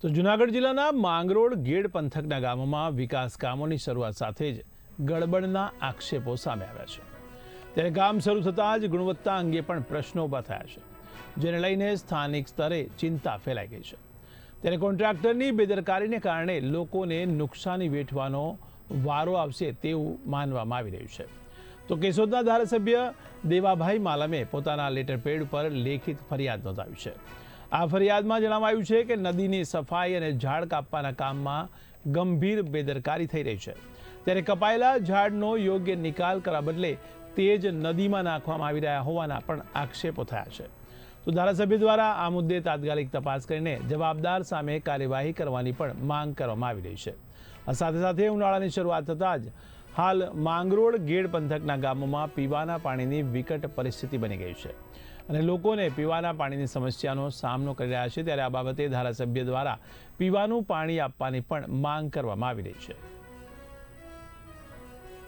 તો જૂનાગઢ જિલ્લાના માંગરોળ ગેડ પંથકના ગામોમાં વિકાસ કામોની શરૂઆત સાથે જ ગડબડના આક્ષેપો સામે આવ્યા છે. ત્યારે કામ શરૂ થતાં જ ગુણવત્તા અંગે પણ પ્રશ્નો ઊભા થયા છે, જેને લઈને સ્થાનિક સ્તરે ચિંતા ફેલાઈ ગઈ છે. ત્યારે કોન્ટ્રાક્ટરની બેદરકારીને કારણે લોકોને નુકસાની વેઠવાનો વારો આવશે તેવું માનવામાં આવી રહ્યું છે. તો કેશોદના ધારાસભ્ય દેવાભાઈ માલમે પોતાના લેટરપેડ પર લેખિત ફરિયાદ નોંધાવી છે. આ ફરિયાદમાં જણાવાયું છે કે નદીની સફાઈ અને ઝાડ કાપવાના કામમાં ગંભીર બેદરકારી થઈ રહી છે. ત્યારે કપાયેલા ઝાડનો યોગ્ય નિકાલ કરવા બદલે તે જ નદીમાં નાખવામાં આવી રહ્યા હોવાના પણ આક્ષેપો થયા છે. તો ધારાસભ્ય દ્વારા આ મુદ્દે તાત્કાલિક તપાસ કરીને જવાબદાર સામે કાર્યવાહી કરવાની પણ માંગ કરવામાં આવી રહી છે. સાથે સાથે ઉનાળાની શરૂઆત થતાં જ હાલ માંગરોળ ગેડ પંથકના ગામોમાં પીવાના પાણીની વિકટ પરિસ્થિતિ બની ગઈ છે અને લોકોને પીવાના પાણીની સમસ્યાનો સામનો કરી રહ્યા છે. ત્યારે આ બાબતે ધારાસભ્ય દ્વારા પીવાનું પાણી આપવાની પણ માંગ કરવામાં આવી રહી છે.